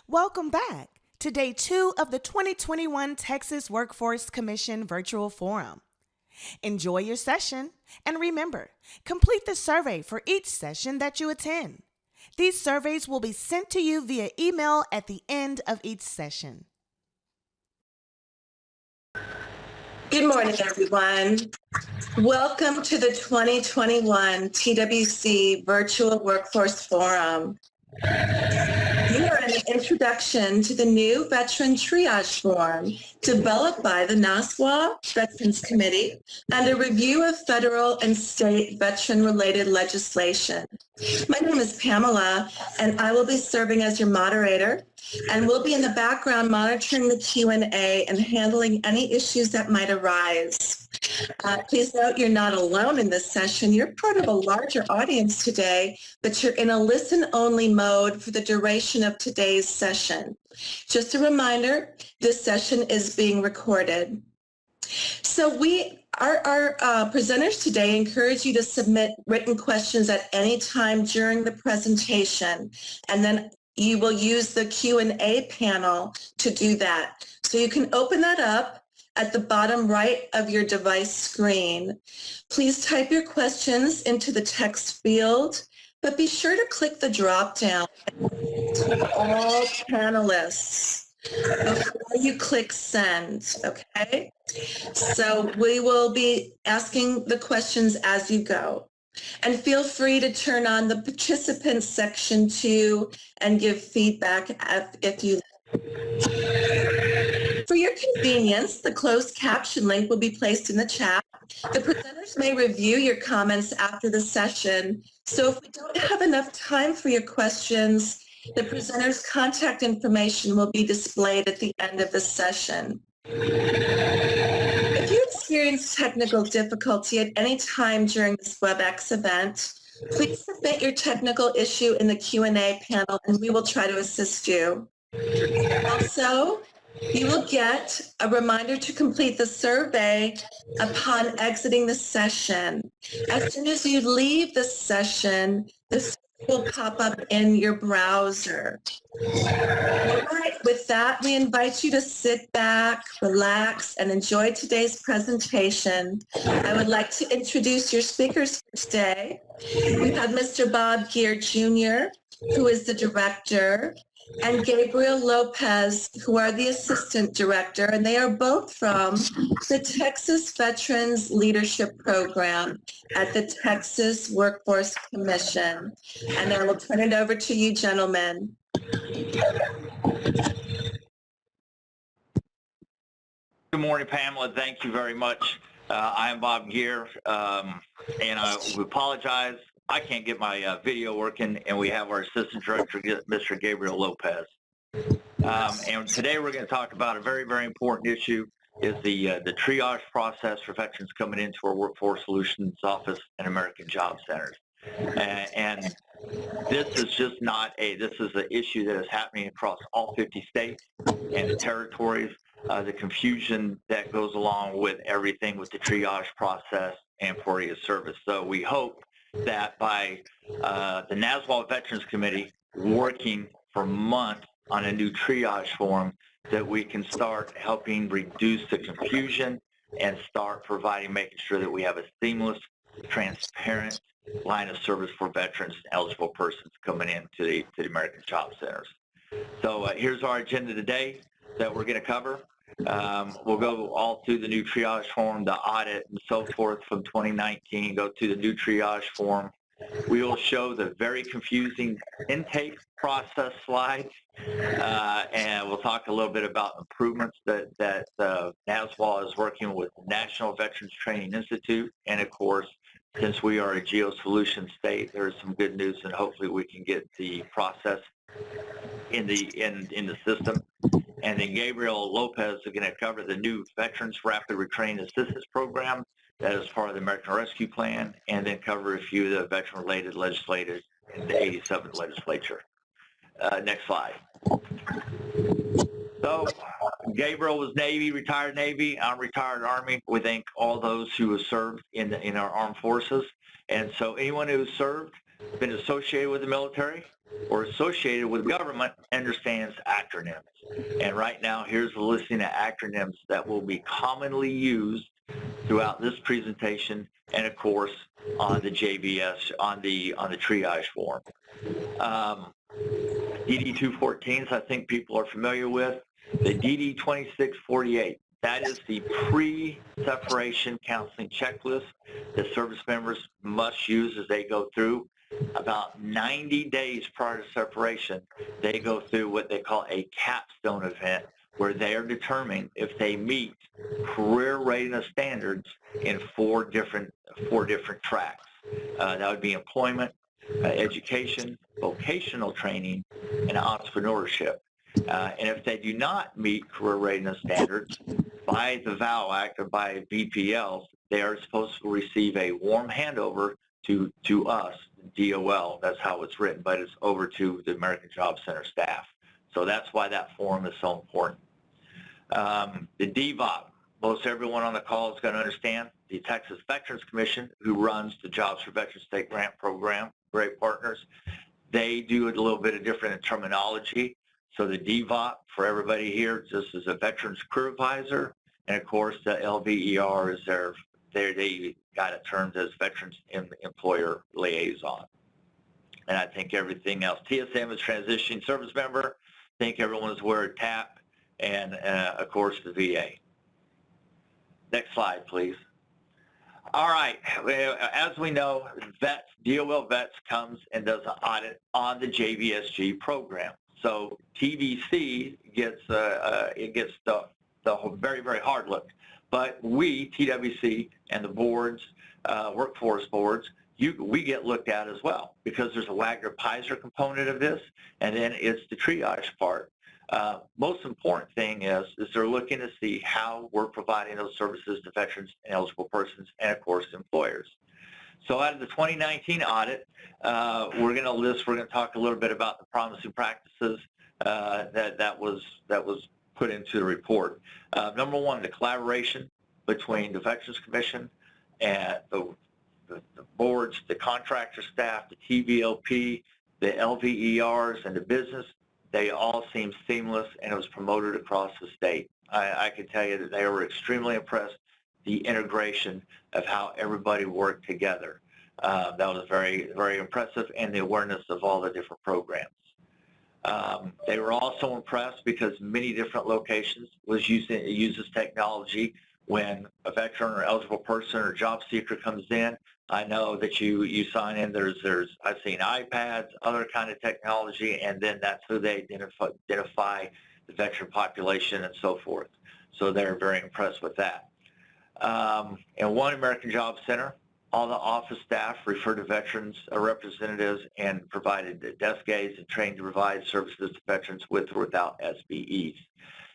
Welcome back to Day 2 of the 2021 Texas Workforce Commission Virtual Forum. Enjoy your session, and remember, complete the survey for each session that you attend. These surveys will be sent to you via email at the end of each session. Good morning, everyone. Welcome to the 2021 TWC Virtual Workforce Forum. You are in an introduction to the new Veteran Triage form developed by the NASWA Veterans Committee and a review of federal and state veteran-related legislation. My name is Pamela, and I will be serving as your moderator, and we'll be in the background monitoring the Q&A and handling any issues that might arise. Please note you're not alone in this session. You're part of a larger audience today, but you're in a listen-only mode for the duration of today's session. Just a reminder, this session is being recorded. So our presenters today encourage you to submit written questions at any time during the presentation, and then you will use the Q&A panel to do that. So you can open that up at the bottom right of your device screen. Please type your questions into the text field, but be sure to click the drop-down to all panelists before you click send, okay? So we will be asking the questions as you go. And feel free to turn on the participants section too and give feedback if you like. For your convenience, the closed caption link will be placed in the chat. The presenters may review your comments after the session. So if we don't have enough time for your questions, the presenters' contact information will be displayed at the end of the session. If you experience technical difficulty at any time during this WebEx event, please submit your technical issue in the Q&A panel and we will try to assist you. Also, you will get a reminder to complete the survey upon exiting the session. As soon as you leave the session, the survey will pop up in your browser. All right, with that, we invite you to sit back, relax, and enjoy today's presentation. I would like to introduce your speakers for today. We have Mr. Bob Geer Jr., who is the director, and Gabriel Lopez, who are the assistant director, and they are both from the Texas Veterans Leadership Program at the Texas Workforce Commission. And I will turn it over to you, gentlemen. Good morning, Pamela. Thank you very much. I am Bob Geer, and I apologize. I can't get my video working, and we have our assistant director, Mr. Gabriel Lopez. And today we're going to talk about a very, very important issue, is the triage process for veterans coming into our Workforce Solutions Office and American Job Centers. And this is just not this is an issue that is happening across all 50 states and the territories, the confusion that goes along with everything with the triage process and for your service. So we hope that by the NASWA Veterans Committee working for months on a new triage form, that we can start helping reduce the confusion and start making sure that we have a seamless, transparent line of service for veterans and eligible persons coming into the American Job Centers. So here's our agenda today that we're going to cover. We'll go all through the new triage form, the audit, and so forth from 2019, go to the new triage form. We will show the very confusing intake process slides, and we'll talk a little bit about improvements that NASWA is working with the National Veterans Training Institute, and of course, since we are a geo-solution state, there's some good news, and hopefully we can get the process in the system. And then Gabriel Lopez is going to cover the new Veterans Rapid Retraining Assistance Program that is part of the American Rescue Plan, and then cover a few of the veteran-related legislators in the 87th Legislature. Next slide. So Gabriel was Navy, retired Navy. I'm retired Army. We thank all those who have served in our armed forces. And so anyone who has served been associated with the military or associated with government understands acronyms. And right now, here's a listing of acronyms that will be commonly used throughout this presentation and, of course, on the JVS, on the triage form. DD-214s, I think people are familiar with. The DD-2648, that is the pre-separation counseling checklist that service members must use as they go through. About 90 days prior to separation, they go through what they call a capstone event, where they are determined if they meet career readiness standards in four different tracks. That would be employment, education, vocational training, and entrepreneurship. And if they do not meet career readiness standards by the VOW Act or by VPLs, they are supposed to receive a warm handover to us, DOL. That's how it's written, but it's over to the American Job Center staff. So that's why that form is so important. The DVOP, most everyone on the call is going to understand. The Texas Veterans Commission, who runs the Jobs for Veterans State Grant Program, great partners, they do a little bit of different terminology. So the DVOP, for everybody here, just is a Veterans Career Advisor, and of course the LVER is they got it termed as Veterans Employer Liaison. And I think everything else, TSM is Transitioning Service Member. I think everyone is aware of TAP, and of course the VA. Next slide, please. All right, as we know, DOL Vets comes and does an audit on the JVSG program. So TVC gets the very, very hard look. But we, TWC, and the boards, workforce boards, we get looked at as well, because there's a Wagner-Pizer component of this, and then it's the triage part. Most important thing is they're looking to see how we're providing those services to veterans and eligible persons, and of course employers. So out of the 2019 audit, we're going to talk a little bit about the promising practices that was put into the report. Number one, the collaboration between the Veterans Commission and the boards, the contractor staff, the TVOP, the LVERs, and the business. They all seemed seamless, and it was promoted across the state. I can tell you that they were extremely impressed the integration of how everybody worked together. That was very, very impressive, and the awareness of all the different programs. They were also impressed because many different locations uses technology. When a veteran or eligible person or job seeker comes in, I know that you sign in. I've seen iPads, other kind of technology, and then that's who they identify the veteran population and so forth. So they're very impressed with that. And one American Job Center, all the office staff referred to veterans representatives and provided desk aids and trained to provide services to veterans with or without SBEs.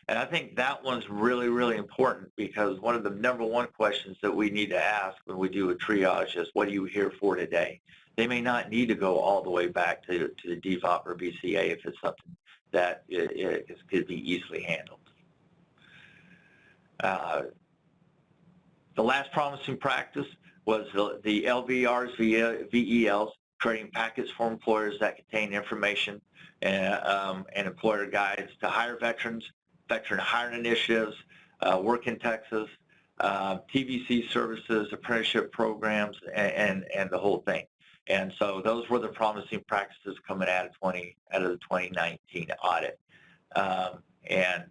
And I think that one's really, really important, because one of the number one questions that we need to ask when we do a triage is, what are you here for today? They may not need to go all the way back to the DVOP or BCA if it's something that could be easily handled. The last promising practice was the LVRs, VELs, creating packets for employers that contain information and employer guides to hire veterans, veteran hiring initiatives, work in Texas, TVC services, apprenticeship programs, and the whole thing. And so those were the promising practices coming out of the 2019 audit. And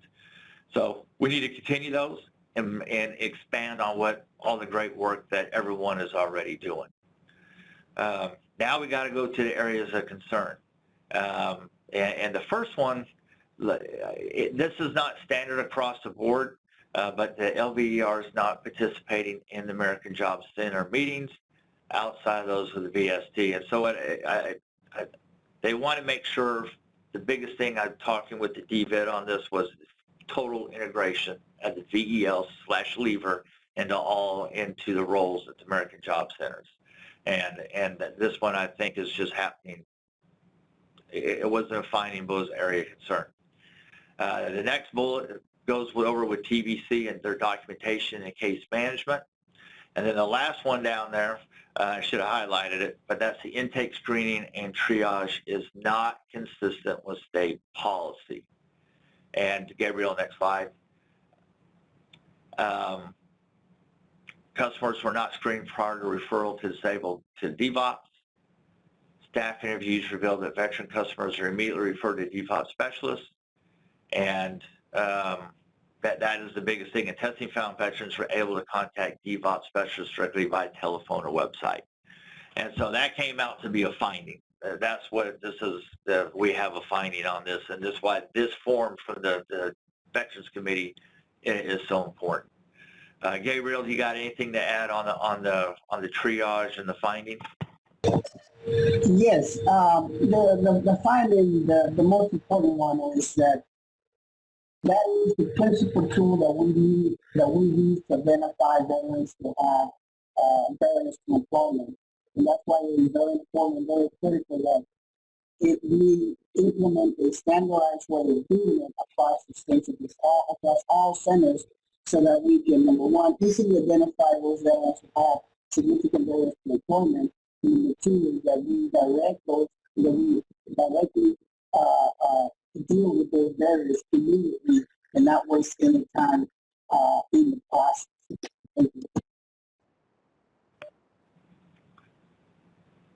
so we need to continue those and expand on all the great work that everyone is already doing. Now we got to go to the areas of concern. And the first one, this is not standard across the board, but the LVER is not participating in the American Job Center meetings outside of those with the VST. And so they want to make sure, the biggest thing I'm talking with the DVET on this was total integration of the VEL/lever into the roles at the American Job Centers. And this one, I think, is just happening. It wasn't a finding, but it was an area of concern. The next bullet goes over with TVC and their documentation and case management. And then the last one down there, I should have highlighted it, but that's the intake screening and triage is not consistent with state policy. And Gabriel, next slide. Customers were not screened prior to referral to DVOPs. Staff interviews revealed that veteran customers are immediately referred to DVOP specialists, and that is the biggest thing. And testing found veterans were able to contact DVOP specialists directly by telephone or website. And so that came out to be a finding. That's what this is. We have a finding on this, and this is why this form from the Veterans Committee is so important. Gabriel, you got anything to add on the triage and the finding? Yes, the finding, the most important one is that is the principal tool that we use to identify veterans to have barriers to employment. And that's why it is very important and very critical that if we implement a standardized way of doing it across the states, across all centers, so that we can, number one, easily identify those veterans who have significant barriers to employment. And number two is that we directly deal with those barriers immediately and not waste any time in the process. Thank you.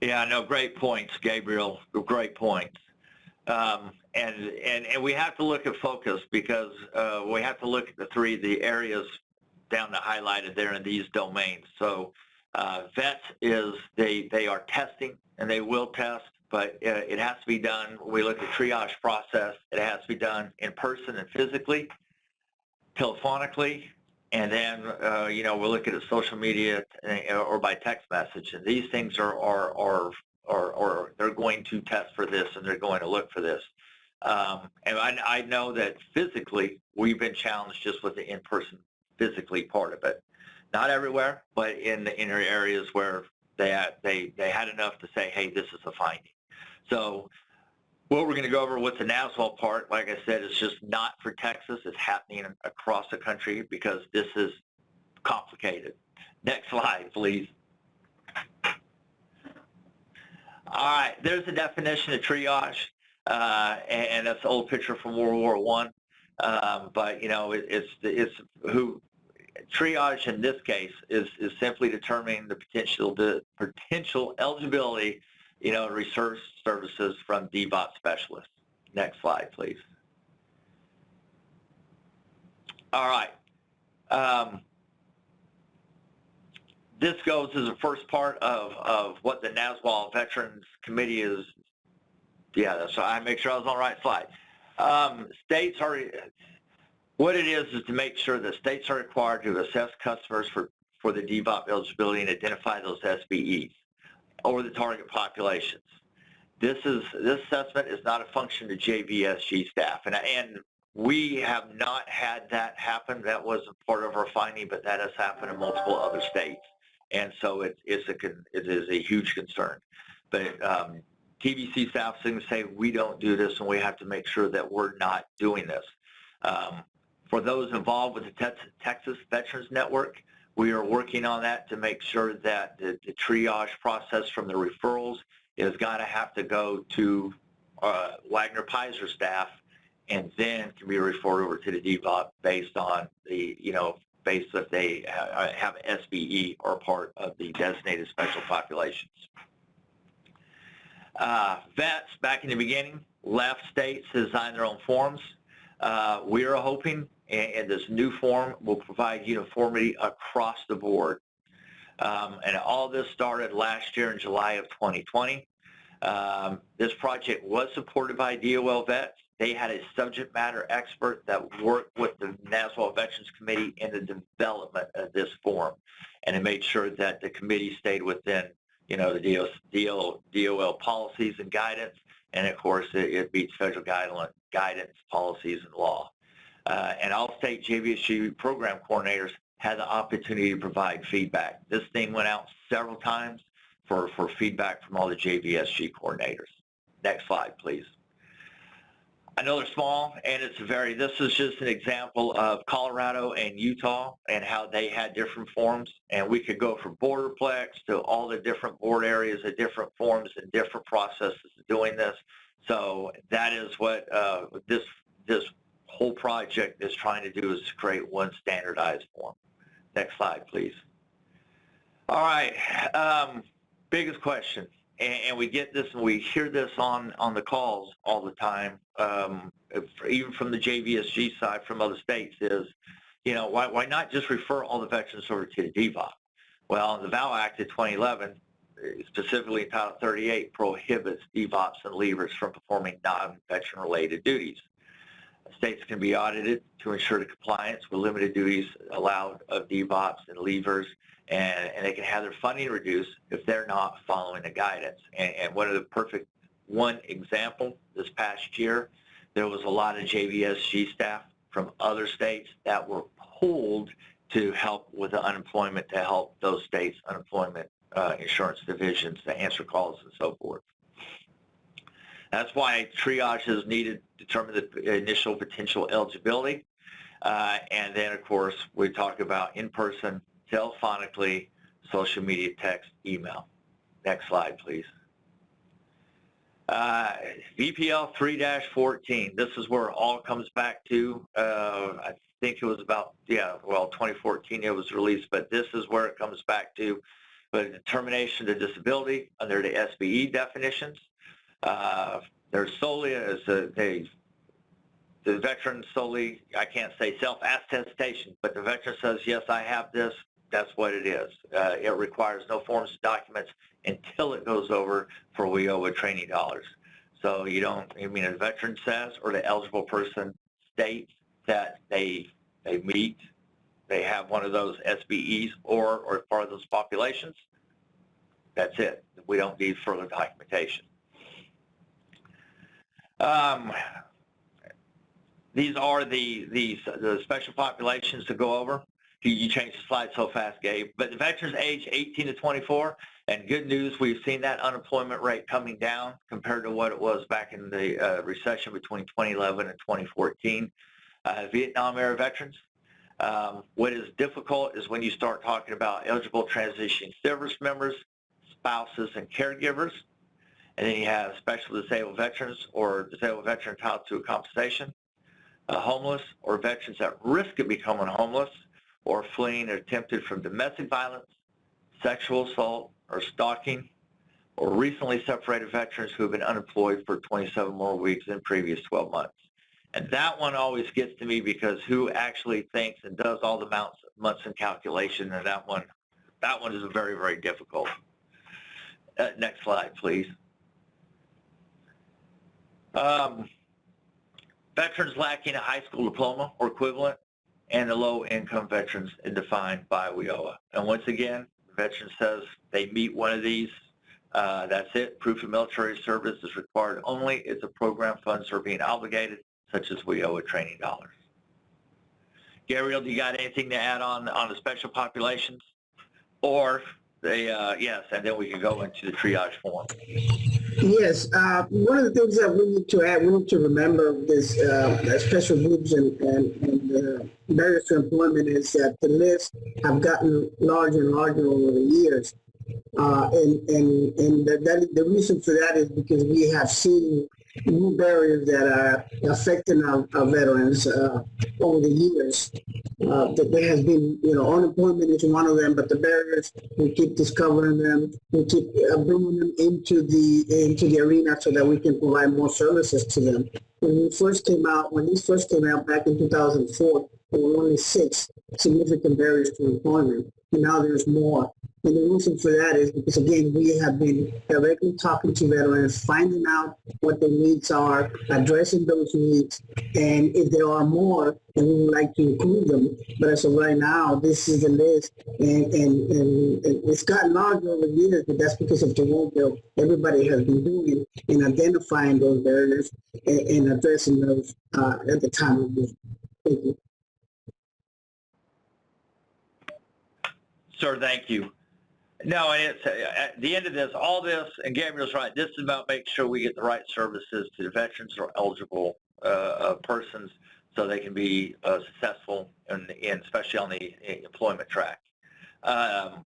Yeah, no, great points, Gabriel. Great points. And we have to look at focus because we have to look at the areas down the highlighted there in these domains. So vets they are testing and they will test, but it has to be done. When we look at triage process, it has to be done in person and physically, telephonically, and then we'll look at it social media or by text message. And these things are they're going to test for this and they're going to look for this. And I know that physically we've been challenged just with the in-person physically part of it. Not everywhere, but in the inner areas where they had enough to say, hey, this is a finding. So what we're going to go over with the NASWA part, like I said, is just not for Texas. It's happening across the country because this is complicated. Next slide, please. All right, there's the definition of triage, and that's an old picture from World War I. But it's who triage in this case is simply determining the potential eligibility, research services from DVOP specialists. Next slide, please. All right. This goes as the first part of what the NASWA Veterans Committee is. Yeah, so I make sure I was on the right slide. States are, what it is to make sure that states are required to assess customers for the DVOP eligibility and identify those SBEs over the target populations. This assessment is not a function of JVSG staff, and we have not had that happen. That wasn't part of our finding, but that has happened in multiple other states. And so it is a huge concern. But TVC staff is going to say, we don't do this, and we have to make sure that we're not doing this. For those involved with the Texas Veterans Network, we are working on that to make sure that the triage process from the referrals is going to have to go to Wagner-Pizer staff and then can be referred over to the DVOP based on the, based if they have SBE or part of the designated special populations. Vets, back in the beginning, left states to design their own forms. We are hoping, and this new form will provide uniformity across the board. And all this started last year in July of 2020. This project was supported by DOL Vets. They had a subject matter expert that worked with the NASWA Veterans Committee in the development of this form, and it made sure that the committee stayed within, the DOL policies and guidance, and of course it meets federal guidance, policies, and law. And all state JVSG program coordinators had the opportunity to provide feedback. This thing went out several times for feedback from all the JVSG coordinators. Next slide, please. I know they're small, and this is just an example of Colorado and Utah and how they had different forms. And we could go from Borderplex to all the different board areas of different forms and different processes of doing this. So that is what this whole project is trying to do, is to create one standardized form. Next slide, please. All right, biggest question. And we get this and we hear this on the calls all the time, even from the JVSG side from other states, is, why not just refer all the veterans over to the DVOP? Well, the VAL Act of 2011, specifically in Title 38, prohibits DVOPs and leavers from performing non-veteran related duties. States can be audited to ensure the compliance with limited duties allowed of DVOPs and leavers, and they can have their funding reduced if they're not following the guidance. And one example, this past year, there was a lot of JVSG staff from other states that were pulled to help with the unemployment, to help those states' unemployment insurance divisions to answer calls and so forth. That's why triage is needed to determine the initial potential eligibility. And then, of course, we talk about in-person, telephonically, social media, text, email. Next slide, please. VPL 3-14, this is where it all comes back to. I think it was about, 2014 it was released, but this is where it comes back to. But determination of disability under the SBE definitions. There's solely, the veteran solely, I can't say self-attestation, but the veteran says, yes, I have this, that's what it is. It requires no forms of documents until it goes over for WIOA training dollars. So you don't, a veteran says, or the eligible person states that they meet, they have one of those SBEs or part of those populations, that's it. We don't need further documentation. These are the special populations to go over. You changed the slide so fast, Gabe. But the veterans age 18 to 24, and good news, we've seen that unemployment rate coming down compared to what it was back in the recession between 2011 and 2014. Vietnam-era veterans. What is difficult is when you start talking about eligible transitioning service members, spouses, and caregivers. And then you have special disabled veterans or disabled veteran entitled to a compensation, homeless or veterans at risk of becoming homeless or fleeing or attempted from domestic violence, sexual assault or stalking, or recently separated veterans who have been unemployed for 27 more weeks in previous 12 months. And that one always gets to me because who actually thinks and does all the months and calculation, and that one is very, very difficult. Next slide, please. Veterans lacking a high school diploma or equivalent, and the low-income veterans defined by WIOA. And once again, the veteran says they meet one of these, that's it. Proof of military service is required only if the program funds are being obligated, such as WIOA training dollars. Gabriel, do you got anything to add on the special populations? Or yes, and then we can go into the triage form. Yes, one of the things that we need to add, we need to remember this special groups and barriers to employment is that the lists have gotten larger and larger over the years. The reason for that is because we have seen new barriers that are affecting our veterans over the years. There has been, unemployment is one of them, but the barriers, we keep discovering them, we keep bringing them into the arena so that we can provide more services to them. When these first came out back in 2004, there were only 6 significant barriers to employment, and now there's more. And the reason for that is because, again, we have been directly talking to veterans, finding out what their needs are, addressing those needs, and if there are more, then we would like to include them. But as of right now, this is the list, and it's gotten larger over the years, but that's because of the work that everybody has been doing in identifying those barriers and addressing those at the time of this. Thank you. Sir, thank you. No, and it's at the end of this, all this, and Gabriel's right, this is about making sure we get the right services to the veterans or eligible persons so they can be successful, especially on the employment track. The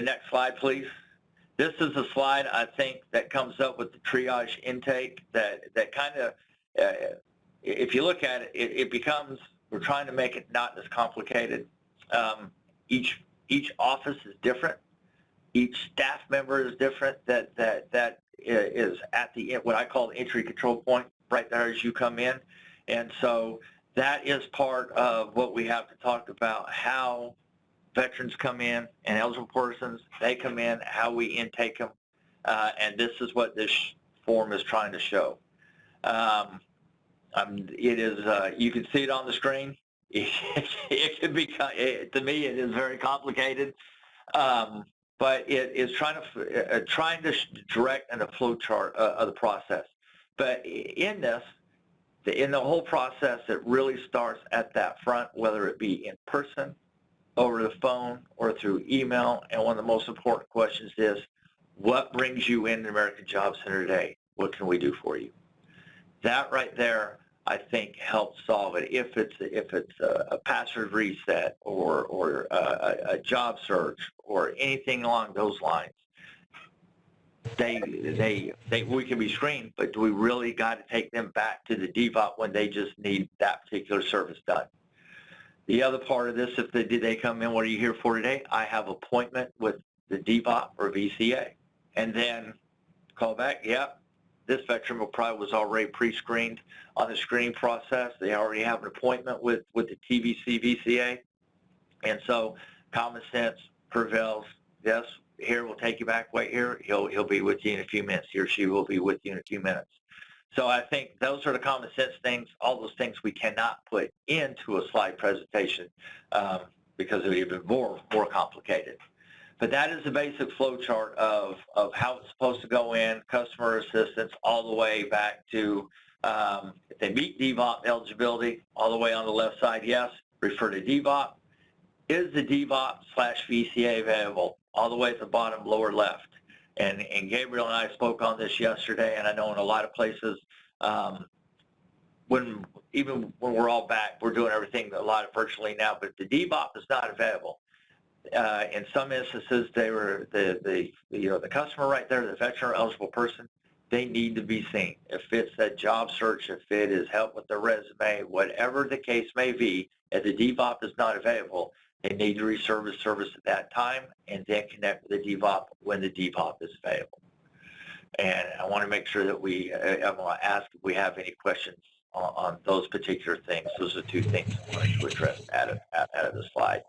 next slide, please. This is a slide, I think, that comes up with the triage intake that kind of, if you look at it, it becomes, we're trying to make it not as complicated. Each office is different. Each staff member is different. That is at the what I call the entry control point, right there as you come in. And so that is part of what we have to talk about, how veterans come in and eligible persons, they come in, how we intake them. And this is what this form is trying to show. It is, you can see it on the screen. It can be, to me, it is very complicated, but it is trying to direct in a flow chart of the process. But in this, in the whole process, it really starts at that front, whether it be in person, over the phone, or through email. And one of the most important questions is, what brings you in the American Job Center today? What can we do for you? That right there, I think, helps solve it. If it's a password reset or a job search or anything along those lines, we can be screened, but do we really got to take them back to the DVOP when they just need that particular service done? The other part of this, if they come in, what are you here for today? I have appointment with the DVOP or VCA, and then call back. Yep. This veteran probably was already pre-screened on the screening process. They already have an appointment with the TVC VCA. And so common sense prevails. Yes, here, we'll take you back. Wait here. He'll be with you in a few minutes. He or she will be with you in a few minutes. So I think those are the common sense things, all those things we cannot put into a slide presentation because it would be more complicated. But that is the basic flow chart of how it's supposed to go in, customer assistance, all the way back to if they meet DVOP eligibility, all the way on the left side, yes, refer to DVOP. Is the DVOP/VCA available? All the way at the bottom, lower left. And Gabriel and I spoke on this yesterday, and I know in a lot of places, even when we're all back, we're doing everything a lot of virtually now, but the DVOP is not available. In some instances, they were the customer right there, the veteran or eligible person, they need to be seen. If it's a job search, if it is help with the resume, whatever the case may be, if the DVOP is not available, they need to reserve service at that time and then connect with the DVOP when the DVOP is available. And I want to make sure that I want to ask if we have any questions on those particular things. Those are two things I wanted to address out of the slide.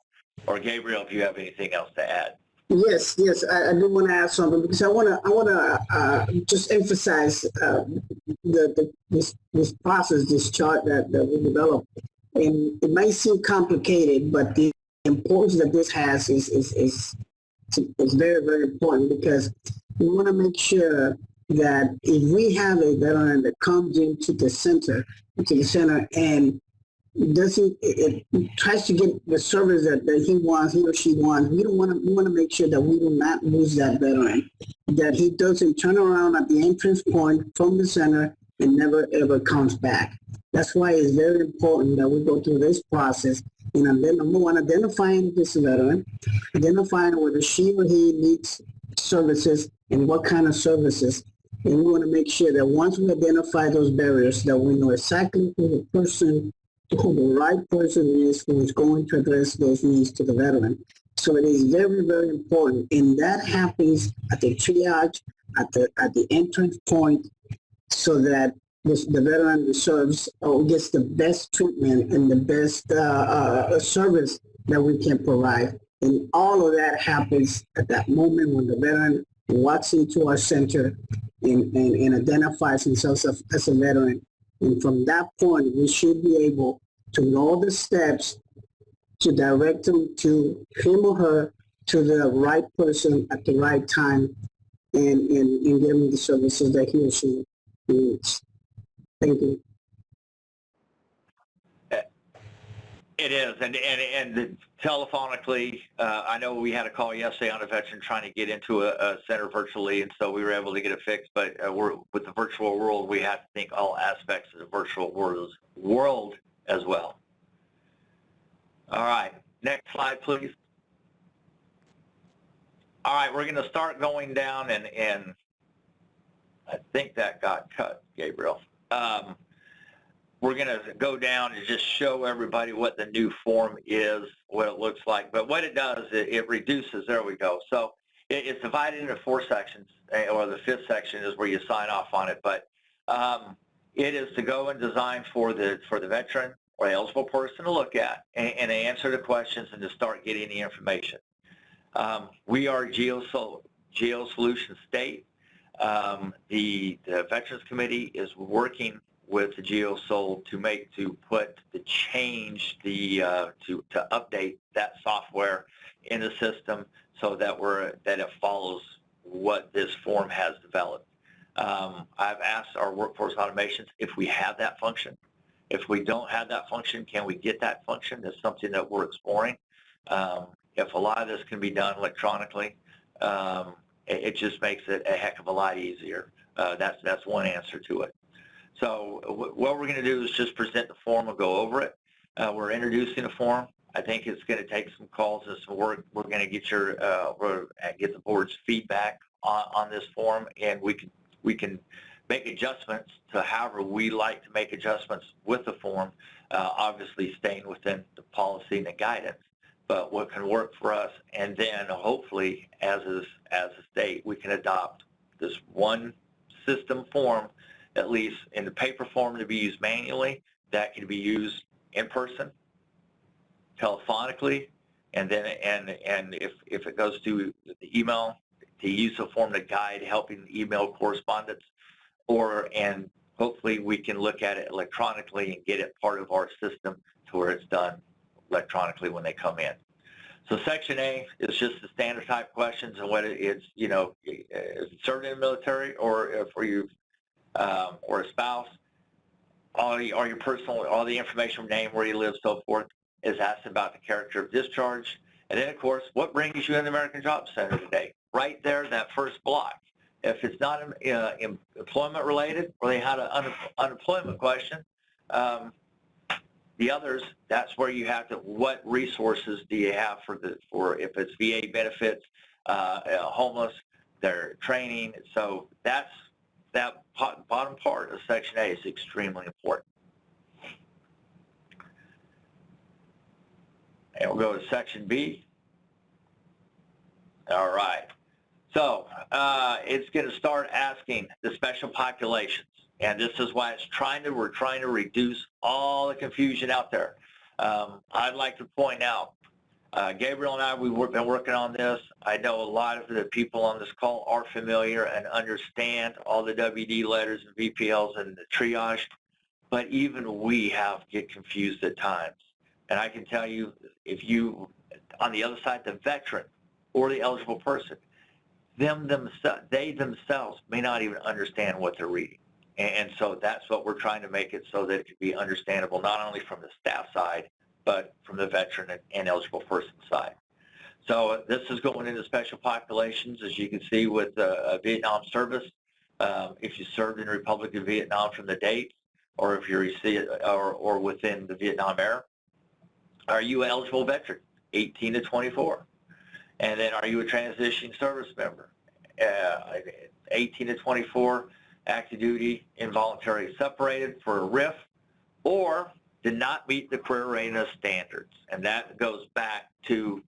Or Gabriel, if you have anything else to add. Yes, I do want to add something because I want to just emphasize this process, this chart that we developed. And it might seem complicated, but the importance that this has is very, very important because we want to make sure that if we have a veteran that comes into the center and it tries to get the service that he wants, he or she wants, we want to make sure that we do not lose that veteran, that he doesn't turn around at the entrance point from the center and never ever comes back. That's why it's very important that we go through this process and then number one, identifying this veteran, identifying whether she or he needs services and what kind of services. And we want to make sure that once we identify those barriers, that we know exactly who the right person is who is going to address those needs to the veteran. So it is very, very important. And that happens at the triage, at the entrance point, so that the veteran deserves or gets the best treatment and the best service that we can provide. And all of that happens at that moment when the veteran walks into our center and identifies himself as a veteran. And from that point, we should be able to know the steps to direct him or her to the right person at the right time and give him the services that he or she needs. Thank you. It is, and telephonically, I know we had a call yesterday on a veteran trying to get into a center virtually, and so we were able to get it fixed. But with the virtual world, we have to think all aspects of the virtual world as well. All right, next slide, please. All right, we're going to start going down, and I think that got cut, Gabriel. We're going to go down and just show everybody what the new form is, what it looks like. But what it does, it reduces, there we go. So it's divided into 4 sections, or the 5th section is where you sign off on it. But it is to go and design for the veteran or the eligible person to look at and answer the questions and to start getting the information. We are Geo Solutions State. The Veterans Committee is working with the GeoSol to update that software in the system so that it follows what this form has developed. I've asked our workforce automations if we have that function. If we don't have that function, can we get that function? That's something that we're exploring. If a lot of this can be done electronically, it just makes it a heck of a lot easier. That's one answer to it. So what we're going to do is just present the form and go over it. We're introducing the form. I think it's going to take some calls and some work. We're going to get get the board's feedback on this form, and we can make adjustments to however we like to make adjustments with the form, obviously staying within the policy and the guidance, but what can work for us. And then hopefully as a state, we can adopt this one system form, at least in the paper form, to be used manually, that can be used in person, telephonically, and then and if it goes to the email, to use the form to guide helping email correspondence, and hopefully we can look at it electronically and get it part of our system to where it's done electronically when they come in. So Section A is just the standard type questions and what it's, is it served in the military or for you or a spouse, all your personal, all the information, name, where you live, so forth, is asked about the character of discharge. And then, of course, what brings you in the American Job Center today? Right there, that first block. If it's not employment related, or they had an unemployment question, the others, that's where you have to, what resources do you have for if it's VA benefits, homeless, their training. So that bottom part of Section A is extremely important. And we'll go to Section B. All right. So it's going to start asking the special populations, and this is why we're trying to reduce all the confusion out there. I'd like to point out, Gabriel and I, we've been working on this. I know a lot of the people on this call are familiar and understand all the WD letters and VPLs and the triage, but even we get confused at times. And I can tell you, if you, on the other side, the veteran or the eligible person, they themselves may not even understand what they're reading. And so that's what we're trying to make it so that it can be understandable, not only from the staff side, but from the veteran and eligible person side. So this is going into special populations, as you can see with Vietnam service. If you served in the Republic of Vietnam from the date, or if you're or within the Vietnam era. Are you an eligible veteran, 18 to 24? And then are you a transitioning service member, 18 to 24, active duty, involuntary separated for a RIF, or did not meet the career readiness standards? And that goes back to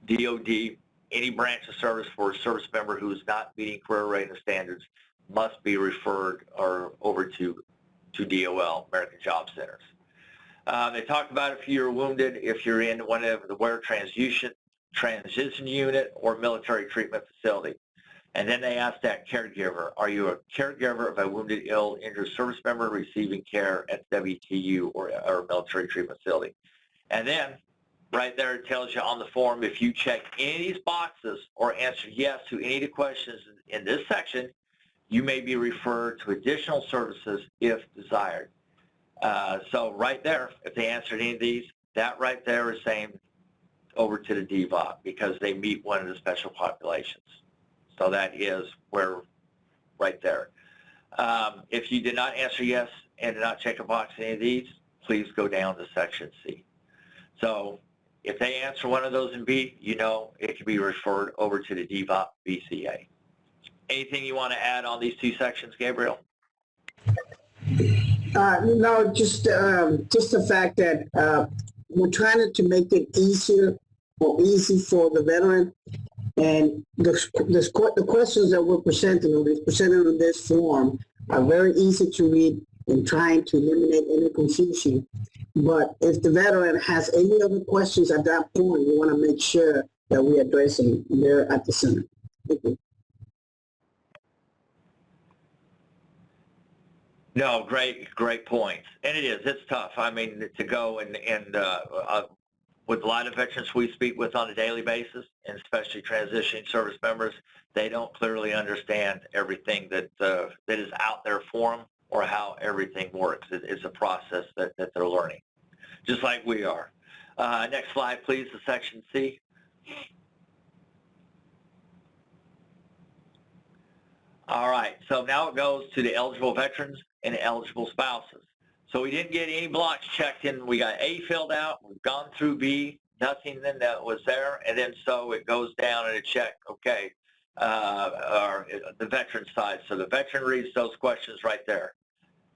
DOD. Any branch of service for a service member who is not meeting career readiness standards must be referred over to DOL, American Job Centers. They talked about if you're wounded, if you're in one of the WARE transition unit or military treatment facility. And then they asked that caregiver, are you a caregiver of a wounded, ill, injured service member receiving care at WTU or military treatment facility? And then right there it tells you on the form, if you check any of these boxes or answer yes to any of the questions in this section, you may be referred to additional services if desired. So right there, if they answered any of these, that right there is saying over to the DVOP because they meet one of the special populations. So that is where, right there. If you did not answer yes and did not check a box in any of these, please go down to section C. So if they answer one of those in B, you know it can be referred over to the DVOP VCA. Anything you want to add on these two sections, Gabriel? No, just the fact that we're trying to make it easier or easy for the veteran, and the questions that we're presenting on this form are very easy to read and trying to eliminate any confusion. But if the veteran has any other questions at that point, we want to make sure that we address them there at the center. Thank you. No, great points. And it's tough. I mean, to go and with a lot of veterans we speak with on a daily basis, and especially transitioning service members, they don't clearly understand everything that is out there for them or how everything works. It's a process that they're learning, just like we are. Next slide, please, to section C. All right, so now it goes to the eligible veterans and eligible spouses. So we didn't get any blocks checked in. We got A filled out. We've gone through B. Nothing then that was there. And then so it goes down and it check, okay, or the veteran side. So the veteran reads those questions right there.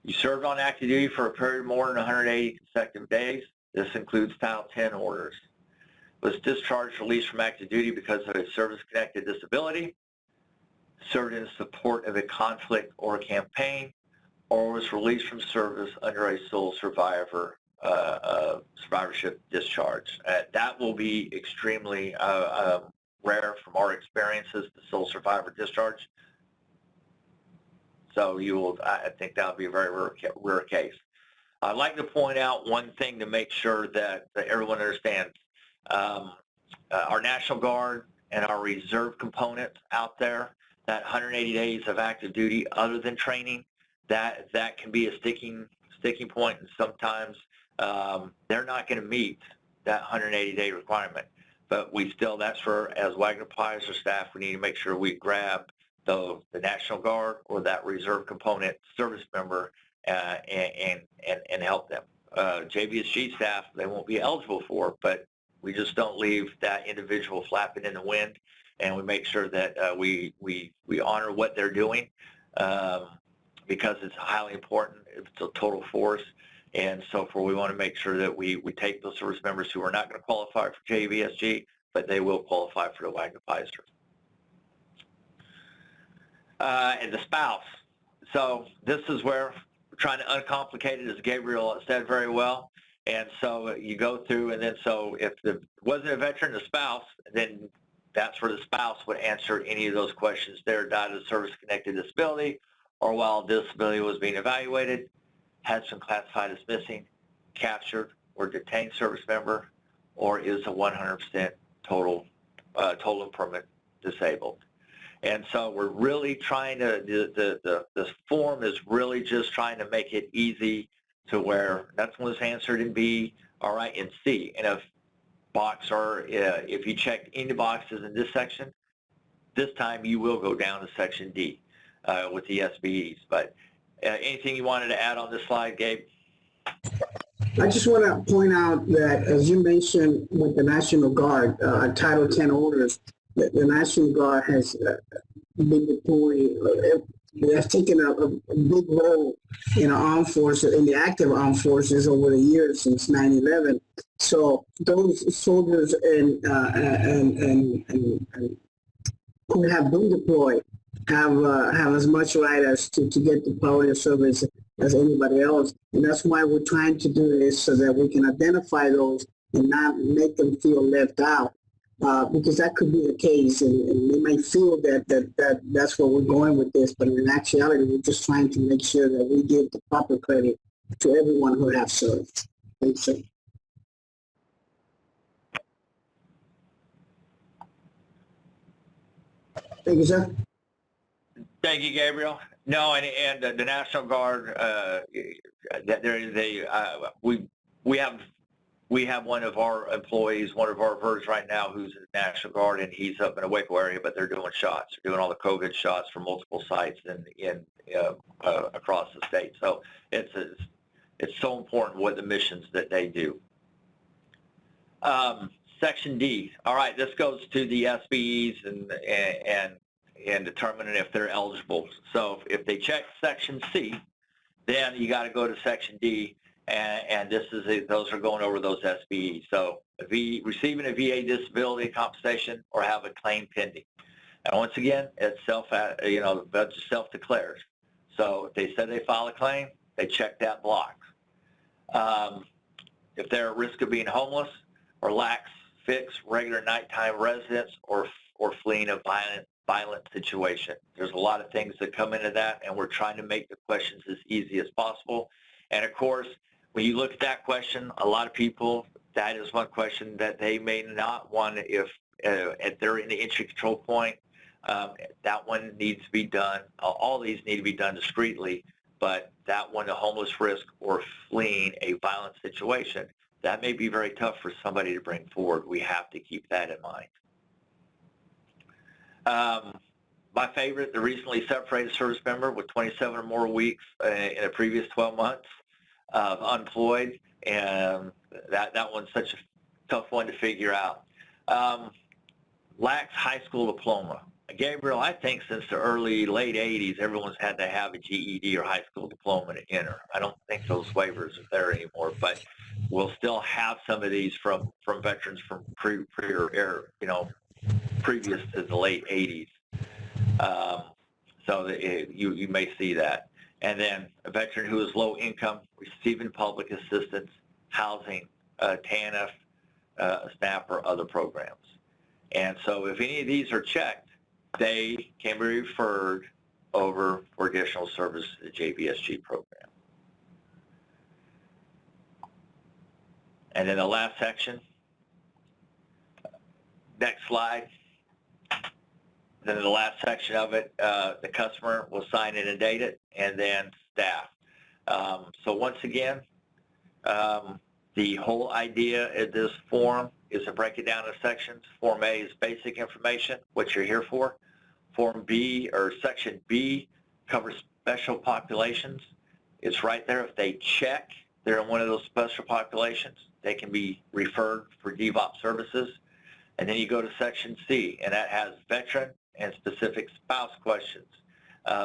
You served on active duty for a period of more than 180 consecutive days. This includes Title 10 orders. Was discharged, released from active duty because of a service-connected disability. Served in support of a conflict or a campaign, or was released from service under a sole survivorship discharge. That will be extremely rare from our experiences, the sole survivor discharge. So I think that would be a very rare case. I'd like to point out one thing to make sure that everyone understands. Our National Guard and our reserve components out there, that 180 days of active duty other than training, that can be a sticking point, and sometimes they're not going to meet that 180-day requirement. But that's where, as Wagner Pies or staff, we need to make sure we grab the National Guard or that reserve component service member and help them. JVSG staff, they won't be eligible for it, but we just don't leave that individual flapping in the wind, and we make sure that we honor what they're doing because it's highly important. It's a total force, and so we want to make sure that we take those service members who are not going to qualify for JVSG, but they will qualify for the Wagner Pies. And the spouse. So this is where we're trying to uncomplicate it, as Gabriel said very well. And so you go through, and then so if it wasn't a veteran, the spouse, then that's where the spouse would answer any of those questions there. Died of service-connected disability, or while disability was being evaluated, has been classified as missing, captured, or detained service member, or is a 100% total and permanent disabled. And so we're really trying to, this form is really just trying to make it easy to where that's when it's answered in B, all right, in C. And if you check any boxes in this section, this time you will go down to section D with the SBEs. But anything you wanted to add on this slide, Gabe? I just want to point out that, as you mentioned with the National Guard, Title 10 orders, the National Guard has been deployed, has taken a big role in our armed forces, in the active armed forces over the years since 9/11. So those soldiers and who have been deployed have as much right as to get the priority of service as anybody else. And that's why we're trying to do this, so that we can identify those and not make them feel left out. Because that could be the case, and they might feel that's where we're going with this, but in actuality, we're just trying to make sure that we give the proper credit to everyone who has served. Thanks, sir. Thank you, sir. Thank you, Gabriel. No, and the National Guard, we have one of our employees, one of our VERs right now, who's in the National Guard, and he's up in a Waco area, but they're doing shots. They're doing all the COVID shots from multiple sites across the state. So it's so important what the missions that they do. Section D. All right, this goes to the SBEs and determining if they're eligible. So if they check Section C, then you got to go to Section D, and those are going over those SBEs. So receiving a VA disability compensation or have a claim pending. And once again, it's self-declared. So if they said they file a claim, they check that block. If they're at risk of being homeless or lacks fixed regular nighttime residence or fleeing a violent situation. There's a lot of things that come into that, and we're trying to make the questions as easy as possible. And of course, when you look at that question, a lot of people, that is one question that they may not want if they're in the entry control point. That one needs to be done. All these need to be done discreetly, but that one, the homeless risk or fleeing a violent situation, that may be very tough for somebody to bring forward. We have to keep that in mind. My favorite, the recently separated service member with 27 or more weeks in a previous 12 months unemployed, and that one's such a tough one to figure out. Lacks high school diploma. Gabriel, I think since the late 80s, everyone's had to have a GED or high school diploma to enter. I don't think those waivers are there anymore, but we'll still have some of these from veterans from previous to the late 80s. So you may see that. And then a veteran who is low income, receiving public assistance, housing, TANF, SNAP, or other programs. And so if any of these are checked, they can be referred over for additional service to the JVSG program. And then the last section, next slide. Then the last section of it, the customer will sign in and date it, and then staff. So once again, the whole idea of this form is to break it down into sections. Form A is basic information, what you're here for. Form B, or Section B, covers special populations. It's right there. If they check they're in one of those special populations, they can be referred for DVOP services. And then you go to Section C, and that has veteran and specific spouse questions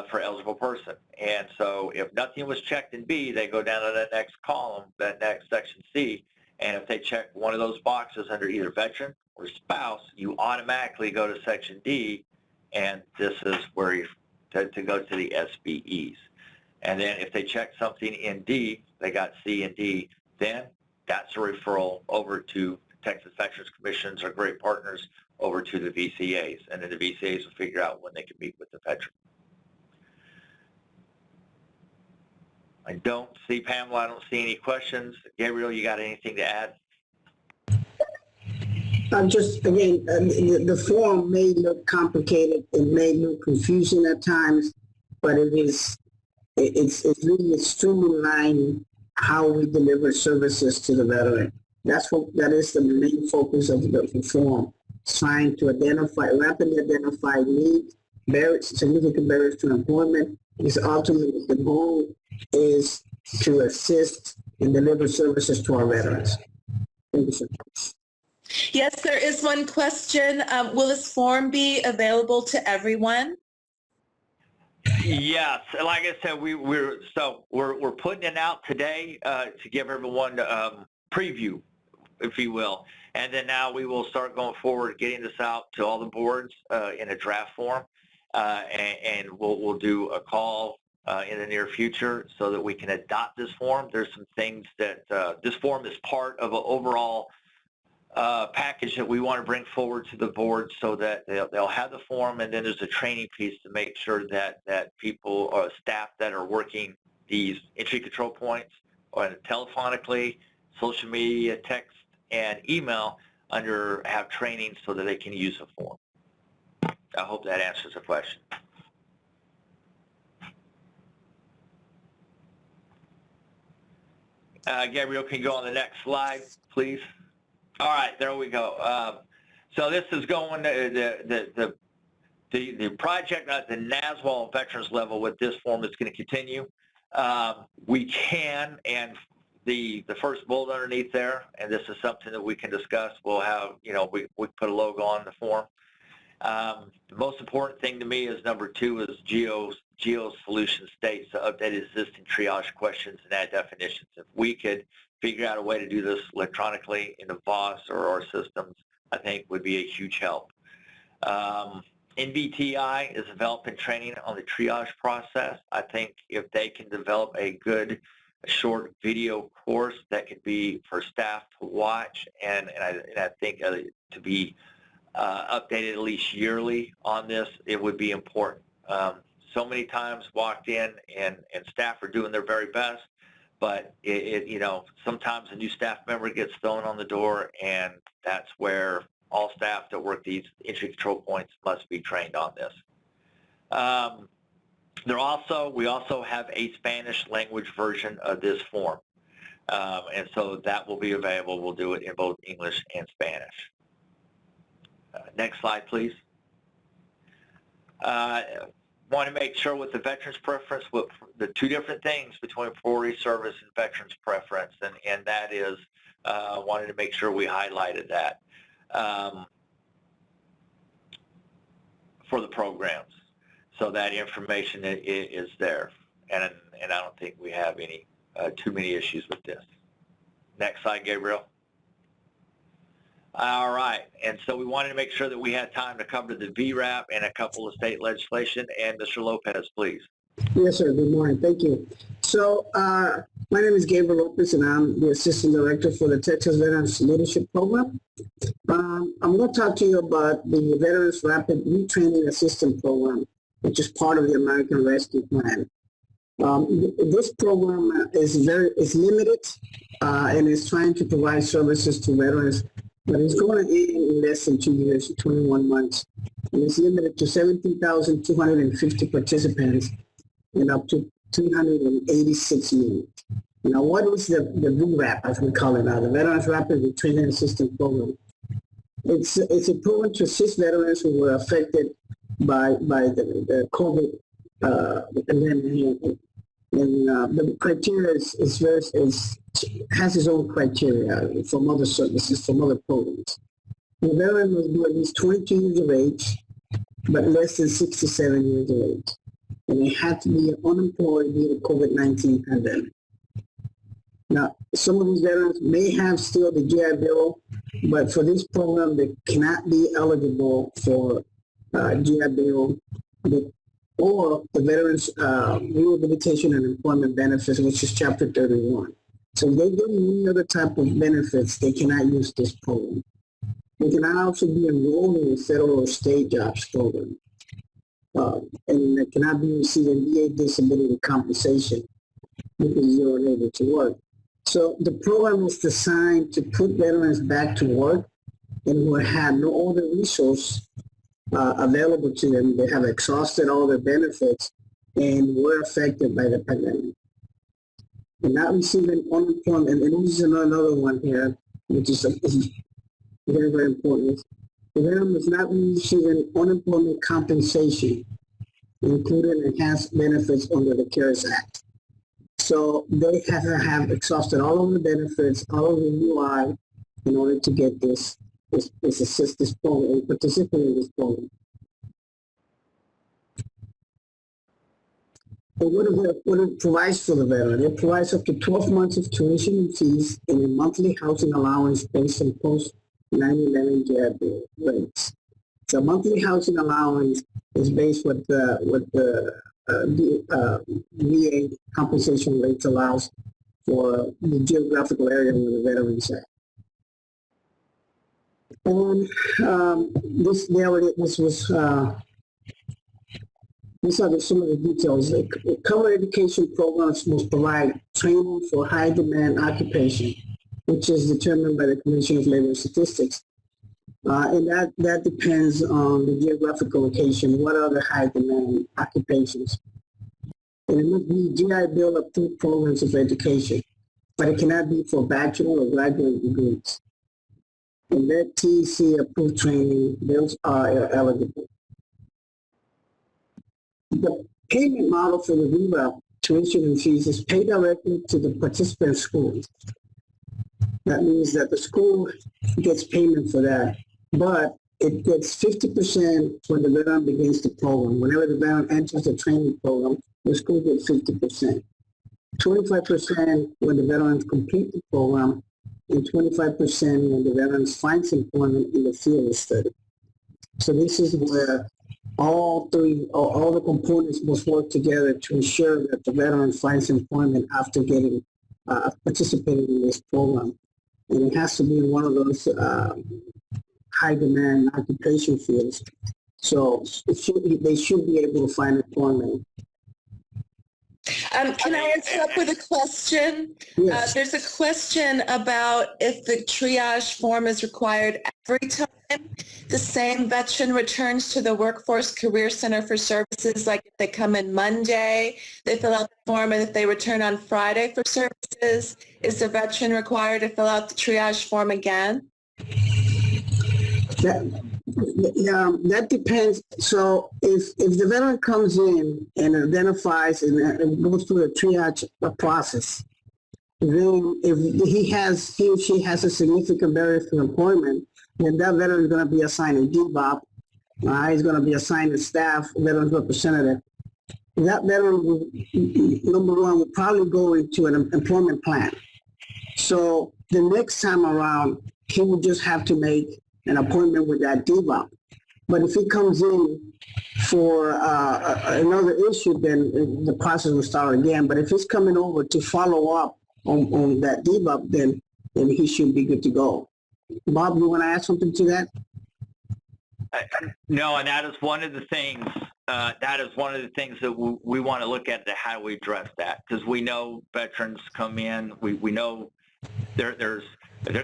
for eligible person. And so if nothing was checked in B, they go down to that next column, that next Section C, and if they check one of those boxes under either veteran or spouse, you automatically go to Section D, and this is where you to go to the SBEs. And then if they check something in D, they got C and D, then that's a referral over to Texas Veterans Commissions, our great partners, over to the VCAs. And then the VCAs will figure out when they can meet with the veteran. I don't see, Pamela, I don't see any questions. Gabriel, you got anything to add? Just, again, the form may look complicated. It may look confusing at times, but it's really streamlining how we deliver services to the veteran. That is the main focus of the form, trying to rapidly identify needs, significant barriers to employment. Is ultimately the goal is to assist and deliver services to our veterans. Thank you so much. Yes, there is one question. Will this form be available to everyone? Yes, like I said, we're putting it out today to give everyone preview, if you will, and then now we will start going forward, getting this out to all the boards in a draft form, and we'll do a call in the near future so that we can adopt this form. There's some things that this form is part of an overall package that we want to bring forward to the board so that they'll have the form, and then there's a training piece to make sure that people or staff that are working these entry control points or telephonically, social media, text, and email have training so that they can use the form. I hope that answers the question. Gabriel, can you go on the next slide, please? All right, there we go. So this is going to the project at the NASWA veterans level with this form is going to continue. We can, and the first bullet underneath there, and this is something that we can discuss. We'll have, we put a logo on the form. The most important thing to me is number 2 is Geo solution states the updated existing triage questions and add definitions. If we could figure out a way to do this electronically in the VOS or our systems, I think would be a huge help. NVTI is developing training on the triage process. I think if they can develop a good short video course that could be for staff to watch, and I think to be updated at least yearly on this, it would be important. So many times walked in and staff are doing their very best, but sometimes a new staff member gets thrown on the door, and that's where all staff that work these entry control points must be trained on this. We also have a Spanish language version of this form, and so that will be available. We'll do it in both English and Spanish. Next slide, please. Want to make sure with the veterans preference, with the 2 different things between priority service and veterans preference, and that is wanted to make sure we highlighted that for the programs, so that information is there, and I don't think we have any too many issues with this. Next slide, Gabriel. All right, and so we wanted to make sure that we had time to cover the VRAP and a couple of state legislation. And Mr. Lopez, please. Yes, sir. Good morning. Thank you. So my name is Gabriel Lopez, and I'm the Assistant Director for the Texas Veterans Leadership Program. I'm going to talk to you about the Veterans Rapid Retraining Assistance Program, which is part of the American Rescue Plan. This program is limited and is trying to provide services to veterans, but it's going to end in less than 2 years, 21 months. And it's limited to 17,250 participants and up to 386 million. Now, what is the VRAP, as we call it now, the Veterans Rapid Retraining Assistance Program? It's a program to assist veterans who were affected by the COVID pandemic. And the criteria has its own criteria from other services, from other programs. The veteran must be at least 22 years of age, but less than 67 years of age. And they have to be unemployed due to COVID-19 pandemic. Now, some of these veterans may have still the GI Bill, but for this program, they cannot be eligible for GI Bill or the Veterans Rehabilitation and Employment Benefits, which is Chapter 31. So if they get any other type of benefits, they cannot use this program. They cannot also be enrolled in the federal or state jobs program. And they cannot be receiving VA disability compensation because you're unable to work. So the program is designed to put veterans back to work and who have no other resource available to them. They have exhausted all their benefits and were affected by the pandemic. And not receiving unemployment, and this is another one here, which is very, very important. The veteran is not receiving unemployment compensation, including enhanced benefits under the CARES Act. So they have to have exhausted all of the benefits, all of the UI, in order to get this program and participate in this program. And what it provides for the veteran, it provides up to 12 months of tuition and fees and a monthly housing allowance based on post-9/11 GI Bill rates. So monthly housing allowance is based with the VA compensation rates allows for the geographical area where the veterans are. And these are some of the details. The cover education programs must provide training for high demand occupation, which is determined by the Commission of Labor Statistics. And that depends on the geographical location. What are the high demand occupations? And it must be GI Bill approved programs of education. but it cannot be for bachelor or graduate degrees. And that TEC approved training, those are eligible. The payment model for the DVOP tuition and fees is paid directly to the participant schools. That means that the school gets payment for that, but it gets 50% when the veteran begins the program. Whenever the veteran enters the training program, the school gets 50%. 25% when the veterans complete the program, and 25% when the veterans finds employment in the field of study. So this is where all the components must work together to ensure that the veteran finds employment after getting participating in this program. And it has to be one of those high demand occupation fields. So they should be able to find employment. Can I interrupt with a question? Yes. There's a question about if the triage form is required every time the same veteran returns to the Workforce Career Center for Services, like if they come in Monday, they fill out the form, and if they return on Friday for services, is the veteran required to fill out the triage form again? That depends. So if the veteran comes in and identifies and goes through the triage process, then if he or she has a significant barrier to employment, then that veteran is going to be assigned a DVOP. He's going to be assigned a staff veterans representative. That veteran will, number one, will probably go into an employment plan. So the next time around, he will just have to make an appointment with that DVOP. But if he comes in for another issue, then the process will start again. But if he's coming over to follow up on that DVOP, then he should be good to go. Bob, you want to add something to that? No, and that is one of the things. That we want to look at. How do we address that? Because we know veterans come in. We know they're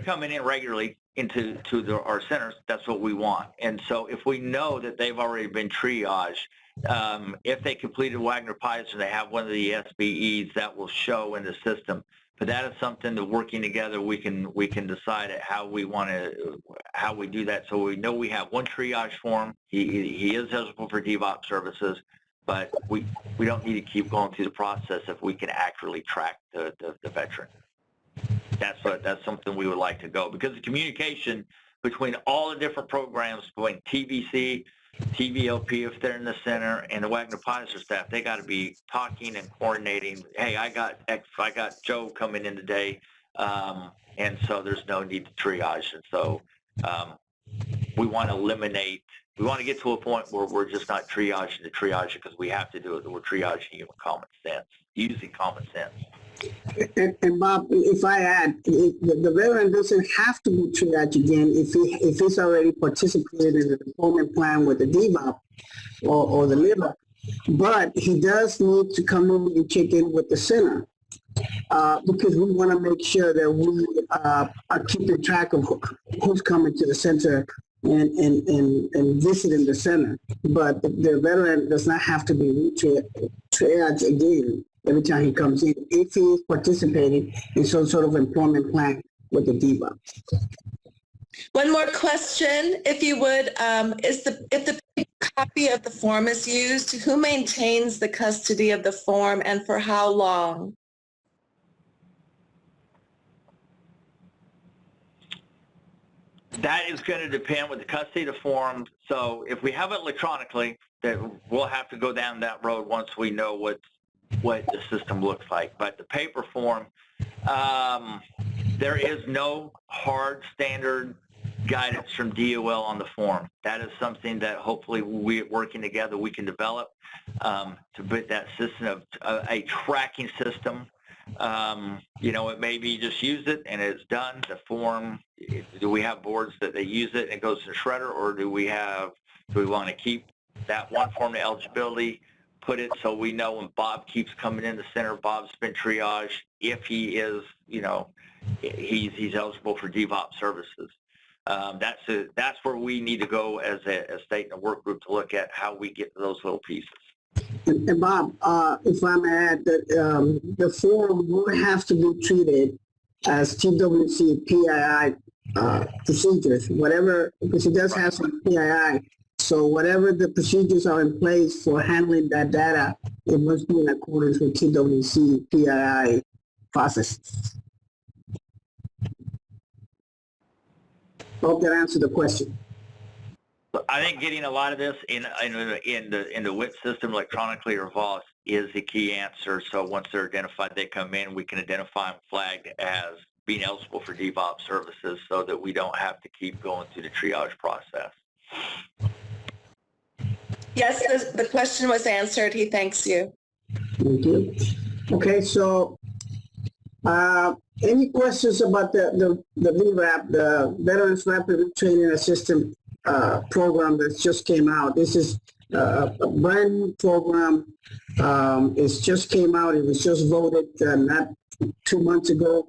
coming in regularly into our centers. That's what we want. And so if we know that they've already been triaged, if they completed Wagner-Pfizer, they have one of the SBEs that will show in the system. But that is something that working together we can decide how we do that. So we know we have one triage form. He is eligible for DVOP services, but we don't need to keep going through the process if we can accurately track the veteran. That's something we would like to go, because the communication between all the different programs, between TVC, DVOP if they're in the center, and the Wagner-Pfizer staff, they got to be talking and coordinating. Hey, I got Joe coming in today, and so there's no need to triage. And so we want to get to a point where we're just not triaging to triage because we have to do it. We're triaging human common sense, using common sense. And Bob, if I add, the veteran doesn't have to be triaged again if he's already participated in the employment plan with the DVOP or the LIBA, but he does need to come in and check in with the center because we want to make sure that we are keeping track of who's coming to the center and visiting the center. But the veteran does not have to be triaged again every time he comes in, if he is participating in some sort of employment plan with the DVOP. One more question, if you would, if the copy of the form is used, who maintains the custody of the form and for how long? That is going to depend with the custody of the form. So if we have it electronically, then we'll have to go down that road once we know what the system looks like. But the paper form, there is no hard standard guidance from DOL on the form. That is something that hopefully we working together we can develop to put that system of a tracking system. It may be just use it and it's done. The form, do we have boards that they use it and it goes to the shredder, or do we want to keep that one form of eligibility, put it so we know when Bob keeps coming in the center, Bob's been triaged, if he is, he's eligible for DVOP services. That's where we need to go as a state and a work group to look at how we get to those little pieces. And Bob, if I may add that the form will have to be treated as TWC PII procedures, whatever, because it does have some PII. So whatever the procedures are in place for handling that data, it must be in accordance with TWC PII processes. Hope that answered the question. I think getting a lot of this in the WIT system electronically or VOS is the key answer. So once they're identified, they come in, we can identify them flagged as being eligible for DVOP services so that we don't have to keep going through the triage process. Yes, the question was answered. He thanks you. Thank you. Okay, so any questions about the VRAP, the Veterans Rapid Retraining Assistant program that just came out? This is a brand new program. It just came out. It was just voted not 2 months ago.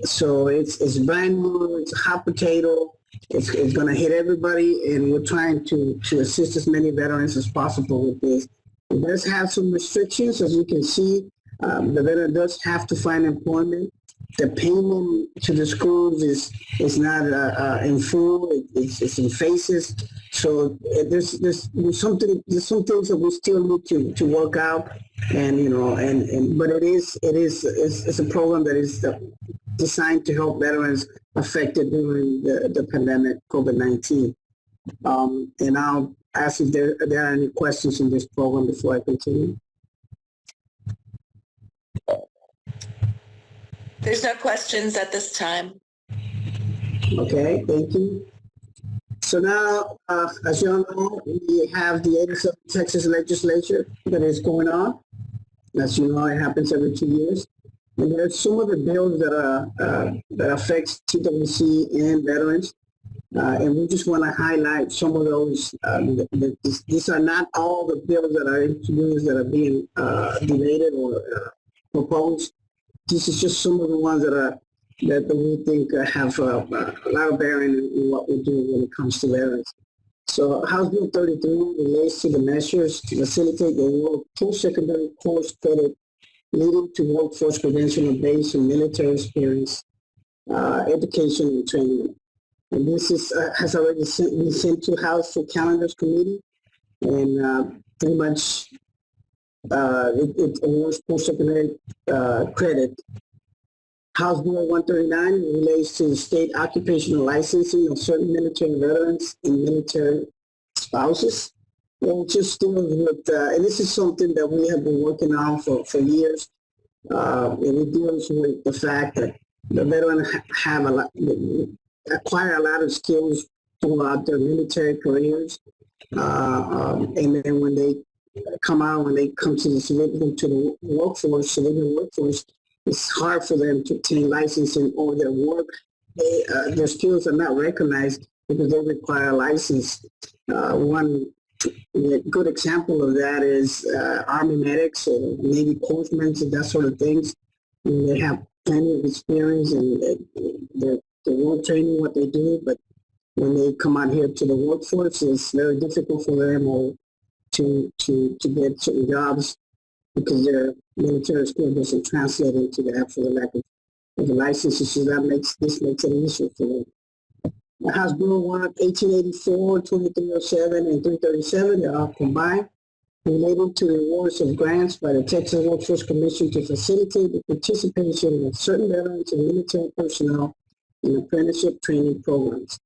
So it's brand new. It's a hot potato. It's going to hit everybody, and we're trying to assist as many veterans as possible with this. It does have some restrictions, as you can see. The veteran does have to find employment. The payment to the schools is not in full. It's in phases. So there's some things that we still need to work out, and but it's a program that is designed to help veterans affected during the pandemic, COVID-19. And I'll ask if there are any questions in this program before I continue. There's no questions at this time. Okay, thank you. So now, as you all know, we have the 87th Texas Legislature that is going on. As you know, it happens every 2 years. And there are some of the bills that affects TWC and veterans. And we just want to highlight some of those. These are not all the bills that are introduced that are being debated or proposed. This is just some of the ones that we think have a lot of bearing in what we do when it comes to veterans. So House Bill 33 relates to the measures to facilitate the post-secondary course credit leading to workforce credentialing based on military experience, education, and training. And this has already been sent to House for Calendars Committee, and pretty much it awards post-secondary credit. House Bill 139 relates to state occupational licensing of certain military veterans and military spouses. And just deals with, and this is something that we have been working on for years. And it deals with the fact that the veterans acquire a lot of skills throughout their military careers. And then when they come to the civilian workforce, it's hard for them to obtain licensing, or their work, their skills are not recognized because they require a license. One good example of that is Army medics or Navy corpsmen and that sort of things. And they have plenty of experience and they're well trained in what they do, but when they come out here to the workforce, it's very difficult for them to get certain jobs because their military skill doesn't translate into that for the lack of the licenses. So this makes it an issue for them. House Bill 1884, 2307, and 337 are combined, related to the awards of grants by the Texas Workforce Commission to facilitate the participation of certain veterans and military personnel in apprenticeship training programs.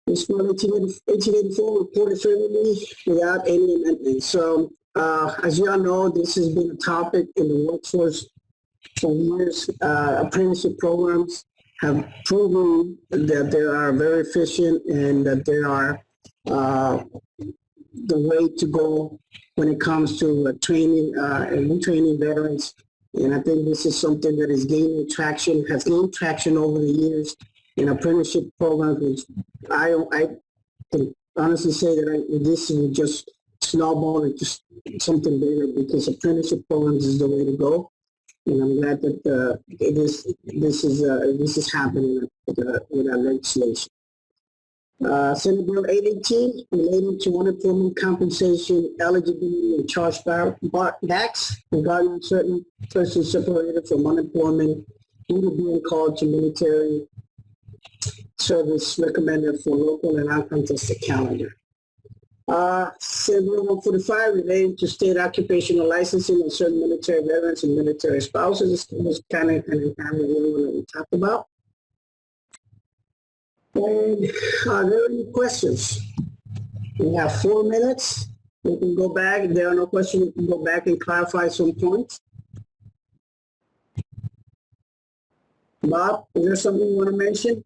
This Bill 1884 reported favorably without any amendments. So, as you all know, this has been a topic in the workforce for years. Apprenticeship programs have proven that they are very efficient and that they are the way to go when it comes to training and retraining veterans. And I think this is something that is has gained traction over the years in apprenticeship programs, which I can honestly say that this will just snowball into something bigger because apprenticeship programs is the way to go. And I'm glad that this is happening with our legislation. Senate Bill 818, relating to unemployment compensation, eligibility, and chargebacks regarding certain persons separated from unemployment due to being called to military service recommended for local and uncontested calendar. Bill 145 relating to state occupational licensing of certain military veterans and military spouses. This was kind of an environment that we talked about. And are there any questions? We have 4 minutes. We can go back. If there are no questions, we can go back and clarify some points. Bob, is there something you want to mention?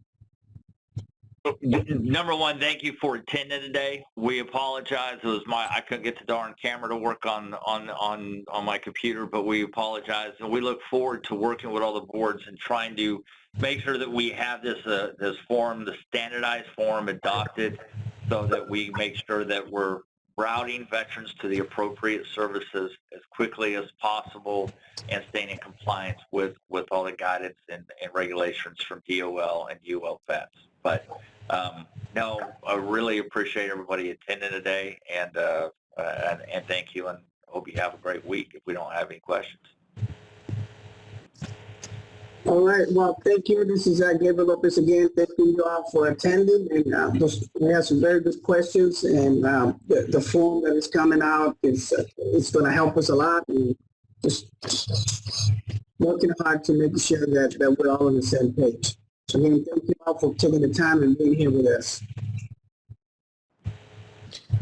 Number one, thank you for attending today. We apologize. It was I couldn't get the darn camera to work on my computer, but we apologize, and we look forward to working with all the boards and trying to make sure that we have this form, the standardized form, adopted, so that we make sure that we're routing veterans to the appropriate services as quickly as possible and staying in compliance with all the guidance and regulations from DOL and ULVETS. But no, I really appreciate everybody attending today, and thank you, and hope you have a great week if we don't have any questions. All right. Well, thank you. This is Gabriel Lopez again. Thank you all for attending. And we have some very good questions. And the form that is coming out is it's going to help us a lot. And just working hard to make sure that we're all on the same page. So again, thank you all for taking the time and being here with us.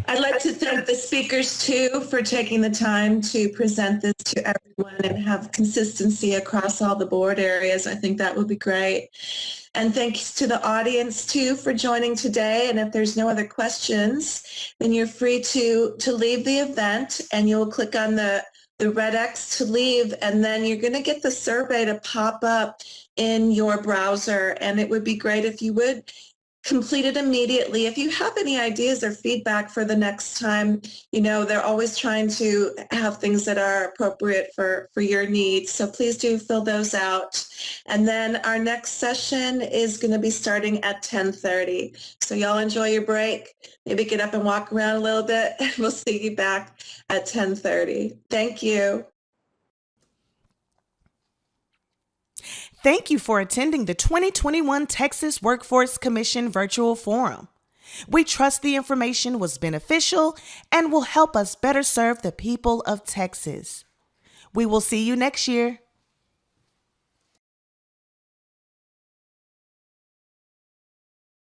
I'd like to thank the speakers too for taking the time to present this to everyone and have consistency across all the board areas. I think that would be great. And thanks to the audience too for joining today. And if there's no other questions, then you're free to leave the event, and you'll click on the red X to leave, and then you're going to get the survey to pop up in your browser. And it would be great if you would complete it immediately. If you have any ideas or feedback for the next time, they're always trying to have things that are appropriate for your needs. So please do fill those out. And then our next session is going to be starting at 10:30. So y'all enjoy your break. Maybe get up and walk around a little bit. We'll see you back at 10:30. Thank you. Thank you for attending the 2021 Texas Workforce Commission Virtual Forum. We trust the information was beneficial and will help us better serve the people of Texas. We will see you next year.